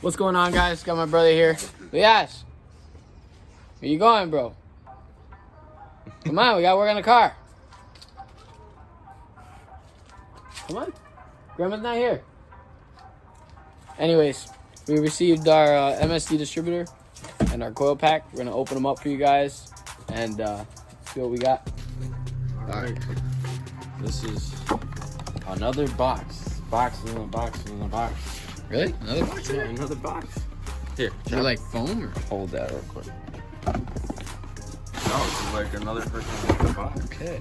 What's going on, guys? Got my brother here. Yes. Where you going, bro? Come on, we gotta work on the car. Come on. Grandma's not here. Anyways, we received our MSD distributor and our coil pack. We're gonna open them up for you guys and see what we got. All right. This is another box. Boxes in a box in a box. Really? Another box? Yeah, another box. Here. Is it like foam or? Hold that real quick. No, it's like another freaking box. Okay.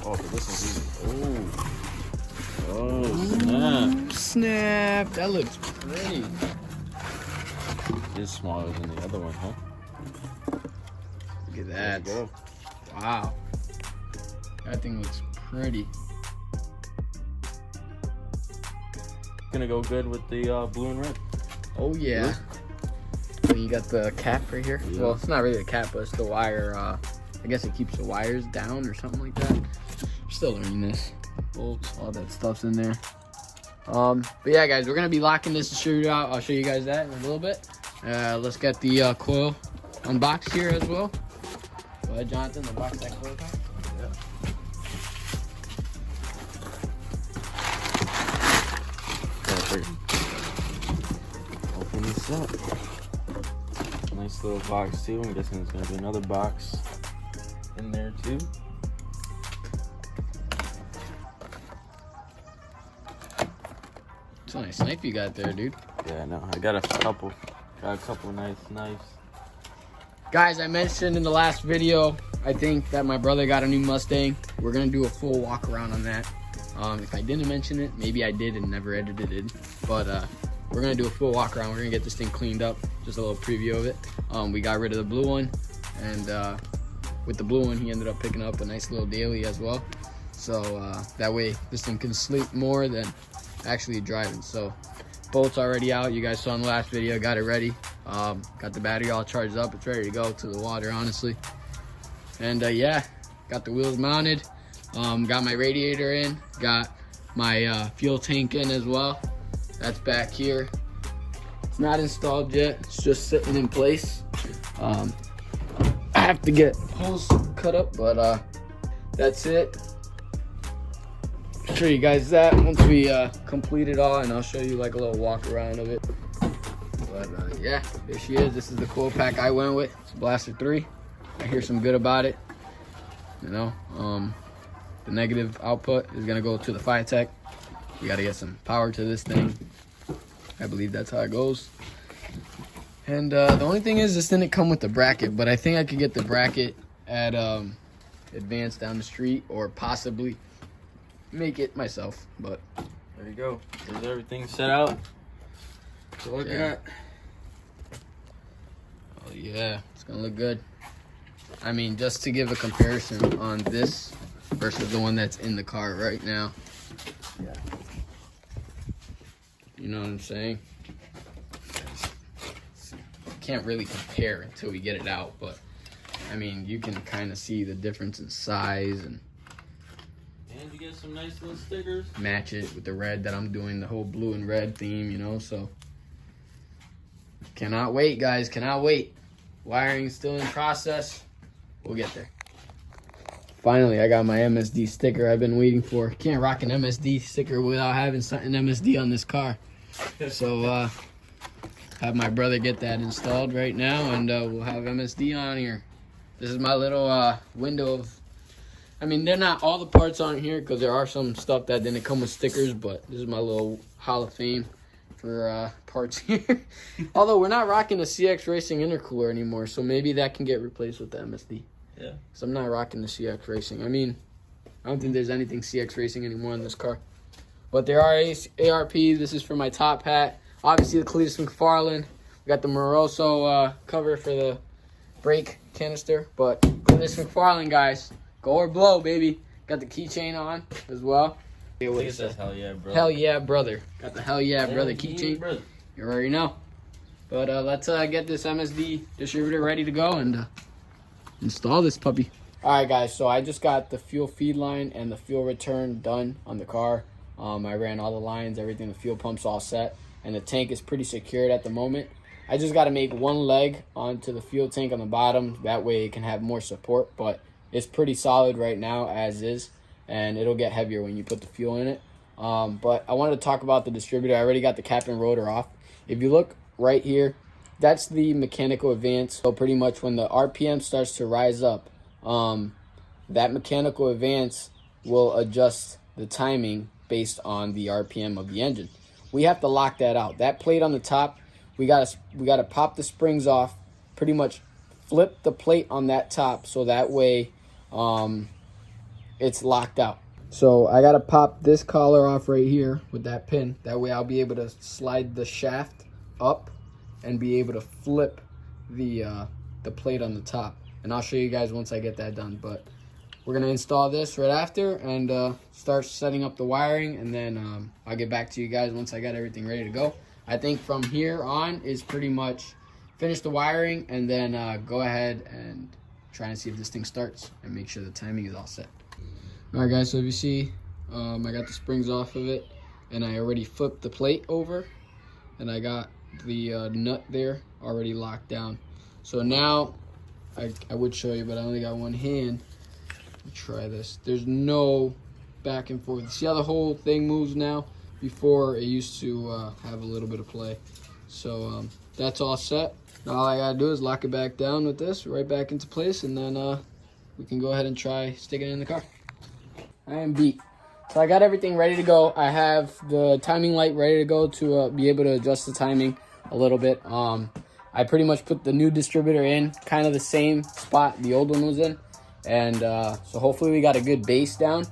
Oh, but this is easy. Oh, snap. Snap. That looks pretty. It's smaller than the other one, huh? Look at that. There you go. Wow. That thing looks pretty. Gonna go good with the blue and red. Oh yeah. And you got the cap right here. Yeah. Well, it's not really a cap, but it's the wire. I guess it keeps the wires down or something like that. Still learning this. Bolts, all that stuff's in there. But yeah, guys, we're gonna be locking this distributor out. I'll show you guys that in a little bit. Let's get the coil unboxed here as well. Go ahead, Jonathan, unbox that coil pack. Yeah. Open this up. Nice little box too. I'm guessing there's gonna be another box in there too. It's a nice knife you got there, dude. Yeah, no, I got a couple nice knives. Guys, I mentioned in the last video, I think that my brother got a new Mustang. We're gonna do a full walk around on that. If I didn't mention it, maybe I did and never edited it. But we're gonna do a full walk around. We're gonna get this thing cleaned up. Just a little preview of it. We got rid of the blue one, and with the blue one, he ended up picking up a nice little daily as well. So that way, this thing can sleep more than actually driving. So bolts already out. You guys saw in the last video. Got it ready. Got the battery all charged up. It's ready to go to the water, honestly. And yeah, got the wheels mounted. Got my radiator in, got my fuel tank in as well. That's back here. It's not installed yet, it's just sitting in place. I have to get holes cut up, but that's it. I'll show you guys that once we complete it all, and I'll show you like a little walk around of it. But yeah, there she is. This is the coil pack I went with. It's Blaster 3. I hear some good about it, you know. The negative output is gonna go to the FiTech. You gotta get some power to this thing. I believe that's how it goes. And the only thing is, this didn't come with the bracket, but I think I could get the bracket at Advanced down the street, or possibly make it myself. But There you go. There's everything set out to look at. Oh yeah, it's gonna look good. I mean, just to give a comparison on this versus the one that's in the car right now. Yeah. You know what I'm saying? Can't really compare until we get it out, but I mean, you can kind of see the difference in size and you get some nice little stickers. Match it with the red that I'm doing, the whole blue and red theme, you know, so cannot wait, guys, cannot wait. Wiring still in process. We'll get there. Finally, I got my MSD sticker I've been waiting for. Can't rock an MSD sticker without having something MSD on this car. So, have my brother get that installed right now, and we'll have MSD on here. This is my little window of, I mean, they're not all the parts on here, because there are some stuff that didn't come with stickers, but this is my little Hall of Fame for parts here. Although we're not rocking the CX Racing intercooler anymore, so maybe that can get replaced with the MSD. Yeah. So I'm not rocking the CX Racing. I mean, I don't think there's anything CX Racing anymore in this car. But there are ARP. This is for my top hat. Obviously, the Cletus McFarlane. We got the Moroso cover for the brake canister. But Cletus McFarlane, guys. Go or blow, baby. Got the keychain on as well. It says hell yeah, brother. Hell yeah, brother. Got the hell yeah, brother keychain. Brother. You already know. But let's get this MSD distributor ready to go and install this puppy. All right, guys, so I just got the fuel feed line and the fuel return done on the car. I ran all the lines, everything, the fuel pump's all set. and the tank is pretty secured at the moment. I just got to make one leg onto the fuel tank on the bottom. That way it can have more support, but it's pretty solid right now as is, and it'll get heavier when you put the fuel in it. But I wanted to talk about the distributor. I already got the cap and rotor off. If you look right here, that's the mechanical advance. So pretty much when the RPM starts to rise up, that mechanical advance will adjust the timing based on the RPM of the engine. We have to lock that out. That plate on the top, we gotta pop the springs off, pretty much flip the plate on that top so that way it's locked out. So I gotta pop this collar off right here with that pin. That way I'll be able to slide the shaft up and be able to flip the plate on the top. And I'll show you guys once I get that done. But we're gonna install this right after and start setting up the wiring, and then I'll get back to you guys once I got everything ready to go. I think from here on is pretty much finish the wiring and then go ahead and try and see if this thing starts and make sure the timing is all set. All right, guys, so if you see, I got the springs off of it, and I already flipped the plate over, and I got the nut there already locked down. So now, I would show you, but I only got one hand. Let me try this. There's no back and forth. See how the whole thing moves now? Before, it used to have a little bit of play. So that's all set. Now all I gotta do is lock it back down with this, right back into place, and then we can go ahead and try sticking it in the car. I am beat. So I got everything ready to go. I have the timing light ready to go to be able to adjust the timing a little bit. I pretty much put the new distributor in, kind of the same spot the old one was in. And so hopefully we got a good base down.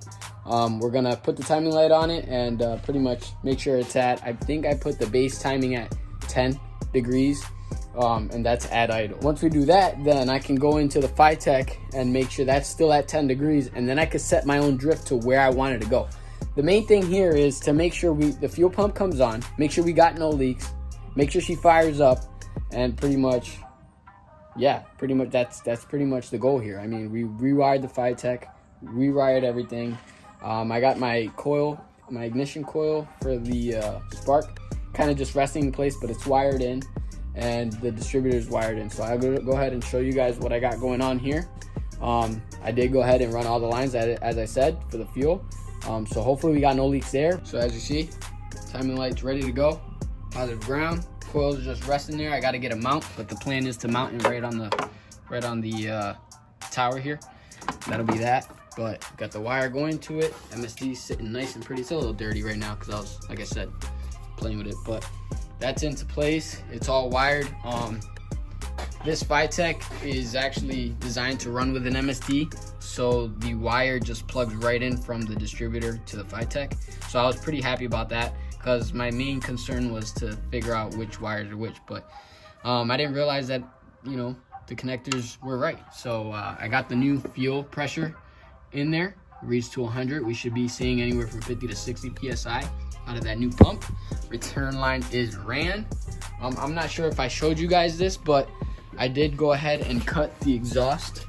We're gonna put the timing light on it and pretty much make sure it's at, I think I put the base timing at 10 degrees. And that's at idle. Once we do that, then I can go into the Phytech and make sure that's still at 10 degrees, and then I can set my own drift to where I want it to go. The main thing here is to make sure the fuel pump comes on, make sure we got no leaks, make sure she fires up, and pretty much, yeah, that's pretty much the goal here. I mean, we rewired the Phytech, rewired everything. I got my coil, my ignition coil for the spark, kind of just resting in place, but it's wired in. And the distributor is wired in. So I'll go ahead and show you guys what I got going on here. I did go ahead and run all the lines as I said for the fuel. So hopefully we got no leaks there. So as you see, timing light's ready to go. Positive ground. Coils are just resting there. I got to get a mount, but the plan is to mount it right on the tower here. That'll be that. But got the wire going to it. MSD sitting nice and pretty. It's a little dirty right now because I was, like I said, playing with it, but that's into place. It's all wired. This Phytech is actually designed to run with an MSD, so the wire just plugs right in from the distributor to the Phytech. So I was pretty happy about that because my main concern was to figure out which wires are which, but I didn't realize that, you know, the connectors were right. So I got the new fuel pressure in there. It reached to 100. We should be seeing anywhere from 50 to 60 PSI out of that new pump. Return line is ran. I'm not sure if I showed you guys this, but I did go ahead and cut the exhaust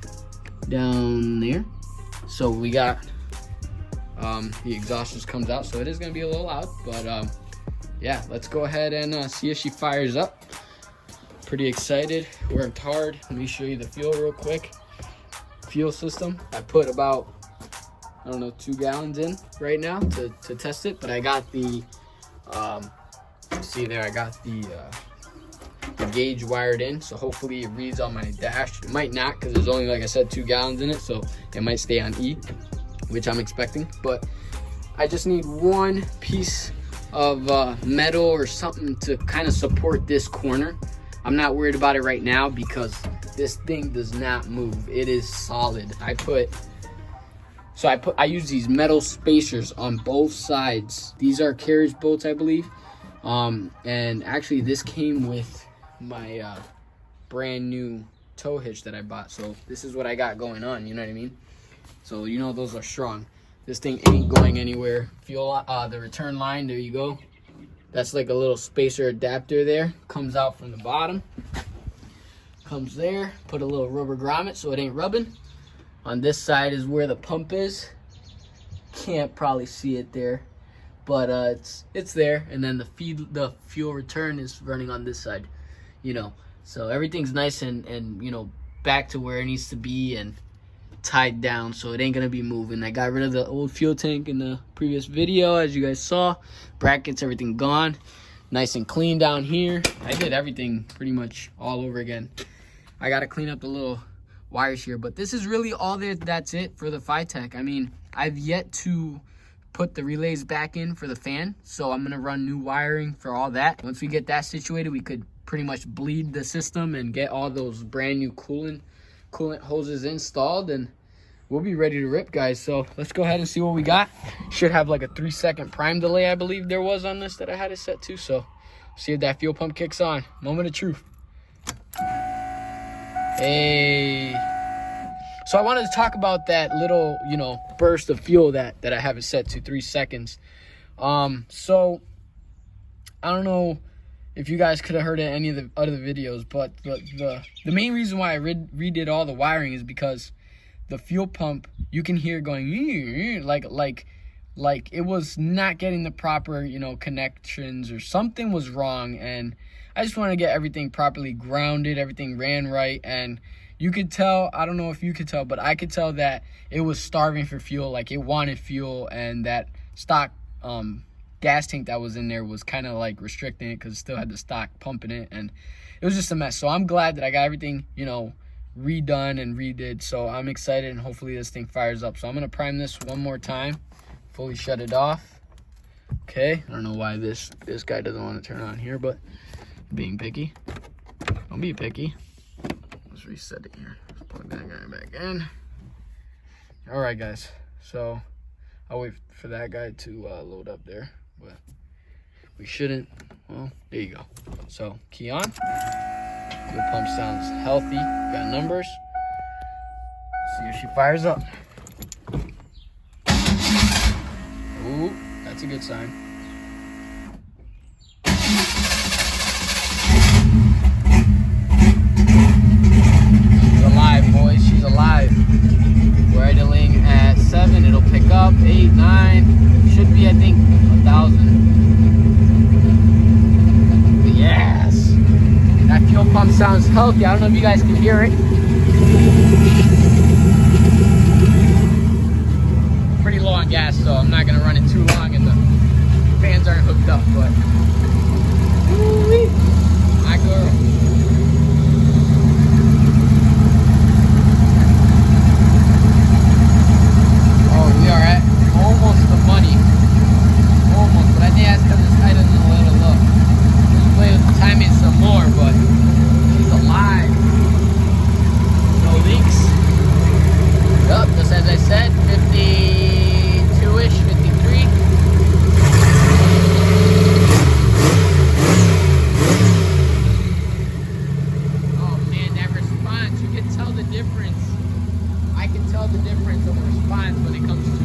down there. So we got the exhaust just comes out, so it is gonna be a little loud, but yeah, let's go ahead and see if she fires up. Pretty excited, worked hard. Let me show you the fuel real quick. Fuel system, I put about, I don't know, 2 gallons in right now to test it, but I got the see there, I got the gauge wired in, so hopefully it reads on my dash. It might not, because there's only, like I said, 2 gallons in it, so it might stay on E, which I'm expecting. But I just need one piece of metal or something to kind of support this corner. I'm not worried about it right now because this thing does not move. It is solid. I use these metal spacers on both sides. These are carriage bolts, I believe. And actually this came with my brand new tow hitch that I bought. So this is what I got going on, you know what I mean? So you know those are strong. This thing ain't going anywhere. Fuel, the return line, there you go. That's like a little spacer adapter there. Comes out from the bottom. Comes there. Put a little rubber grommet so it ain't rubbing. On this side is where the pump is. Can't probably see it there. but it's there. And then the fuel return is running on this side, you know. So everything's nice and you know, back to where it needs to be and tied down, so it ain't gonna be moving. I got rid of the old fuel tank in the previous video, as you guys saw. Brackets, everything gone, nice and clean down here. I did everything pretty much all over again. I gotta clean up the little wires here, but this is really all that's it for the Phytech. I mean, I've yet to put the relays back in for the fan, so I'm gonna run new wiring for all that. Once we get that situated, we could pretty much bleed the system and get all those brand new coolant hoses installed, and we'll be ready to rip, guys. So let's go ahead and see what we got. Should have like a 3-second prime delay, I believe there was on this that I had it set to. So see if that fuel pump kicks on. Moment of truth. Hey. So I wanted to talk about that little, you know, burst of fuel that I have it set to 3 seconds. So I don't know if you guys could have heard it in any of the other videos, but the main reason why I redid all the wiring is because the fuel pump, you can hear going like it was not getting the proper, you know, connections, or something was wrong. And I just want to get everything properly grounded, everything ran right. And you could tell, I don't know if you could tell, but I could tell that it was starving for fuel, like it wanted fuel, and that stock gas tank that was in there was kind of like restricting it because it still had the stock pumping it, and it was just a mess. So I'm glad that I got everything, you know, redone and redid. So I'm excited, and hopefully this thing fires up. So I'm gonna prime this one more time, fully shut it off. Okay, I don't know why this guy doesn't want to turn on here, but being picky. Don't be picky. Let's reset it here. Let's plug that guy back in. All right, guys, so I'll wait for that guy to load up there, but we shouldn't. Well, there you go. So key on. Fuel pump sounds healthy. Got numbers. See if she fires up. Ooh, that's a good sign. She's alive, boys. She's alive. We're idling at 7. It'll pick up 8, 9. Should be, I think, 1,000. Yes. That fuel pump sounds healthy. I don't know if you guys can hear it. Pretty low on gas, so I'm not gonna run it too long, and the fans aren't hooked up. But woo-wee, my girl. We are at almost the money. Almost, but I think that's because it's tighter than a little low. We'll play with the timing some more, but she's alive. No leaks. Yup, just as I said, 52-ish, 53. Oh man, that response, you can tell the difference. I can tell the difference of the response when it comes to,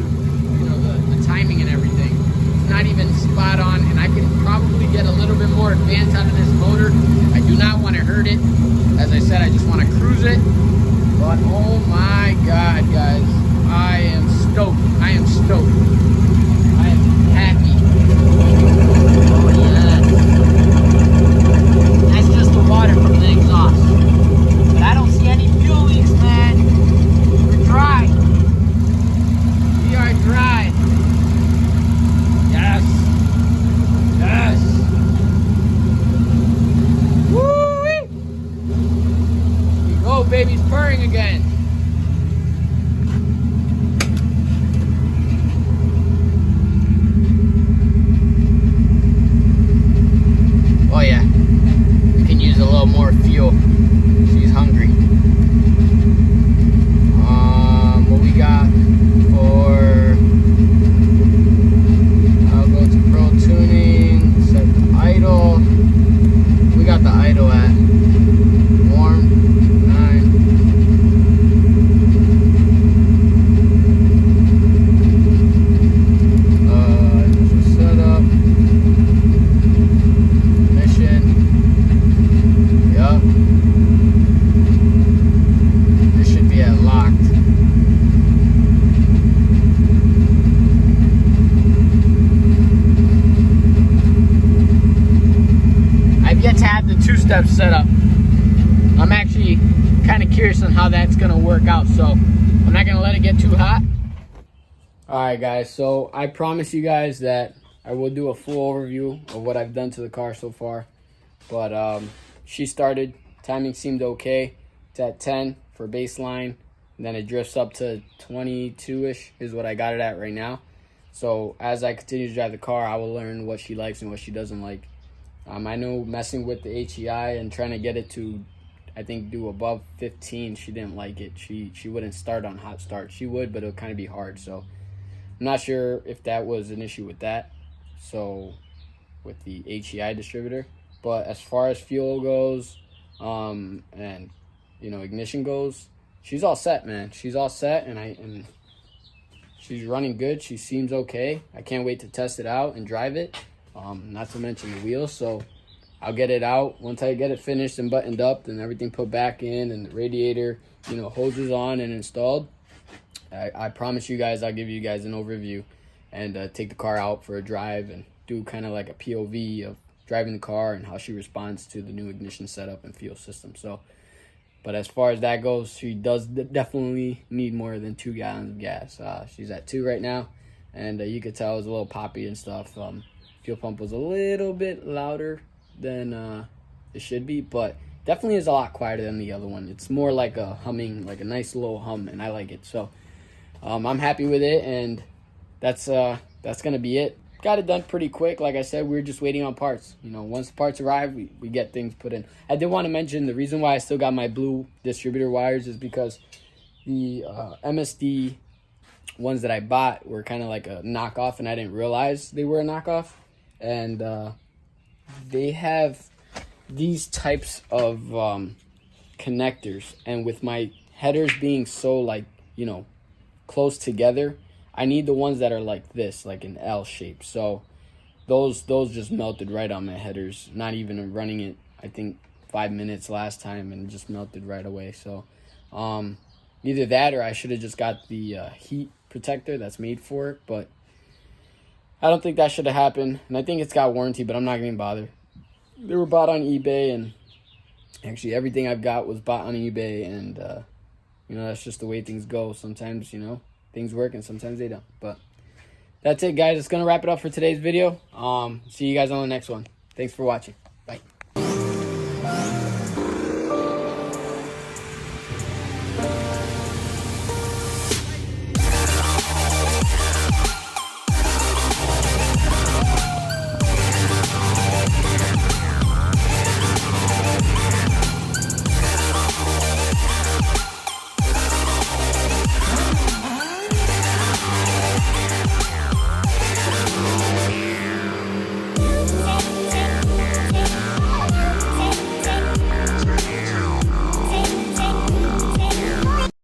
you know, the timing and everything. It's not even spot on, and I can probably get a little bit more advance out of this motor. I do not want to hurt it. As I said, I just want to cruise it. But oh my God, guys, I am stoked. I am stoked. I am happy. Oh yeah. That's just the water from the exhaust. But I don't see any fuel leaks, man. Dry. We are dry. Yes. Yes. Woo-wee. Here we go, baby's purring again. Oh yeah. We can use a little more fuel. She's hungry. What we got for, I'll go to Pro Tuning, set the idle. We got the idle at warm, 9. the two-step setup. I'm actually kind of curious on how that's gonna work out, so I'm not gonna let it get too hot. All right, guys, so I promise you guys that I will do a full overview of what I've done to the car so far. But she started, timing seemed okay. It's at 10 for baseline, and then it drifts up to 22-ish is what I got it at right now. So as I continue to drive the car, I will learn what she likes and what she doesn't like. I know messing with the HEI and trying to get it to, I think, do above 15, she didn't like it. She wouldn't start on hot start. She would, but it would kind of be hard. So I'm not sure if that was an issue with that. So with the HEI distributor. But as far as fuel goes, and ignition goes, she's all set, man. She's all set, and she's running good. She seems okay. I can't wait to test it out and drive it. Not to mention the wheels. So I'll get it out once I get it finished and buttoned up, and everything put back in, and the radiator, hoses on and installed. I promise you guys, I'll give you guys an overview and take the car out for a drive and do kind of like a POV of driving the car and how she responds to the new ignition setup and fuel system. So, but as far as that goes, she does definitely need more than 2 gallons of gas. She's at 2 right now, and you could tell it was a little poppy and stuff. Fuel pump was a little bit louder than it should be, but definitely is a lot quieter than the other one. It's more like a humming, like a nice low hum, and I like it. So I'm happy with it, and that's gonna be it. Got it done pretty quick. Like I said, we were just waiting on parts. Once the parts arrive, we get things put in. I did want to mention the reason why I still got my blue distributor wires is because the MSD ones that I bought were kind of like a knockoff, and I didn't realize they were a knockoff. And they have these types of connectors, and with my headers being so close together, I need the ones that are like this, like an L shape. So those just melted right on my headers. Not even running it, I think 5 minutes last time, and just melted right away. So either that, or I should have just got the heat protector that's made for it. But I don't think that should have happened, and I think it's got warranty, but I'm not going to bother. They were bought on eBay, and actually everything I've got was bought on eBay, and that's just the way things go. Sometimes things work and sometimes they don't. But that's it, guys. It's gonna wrap it up for today's video. See you guys on the next one. Thanks for watching. Bye.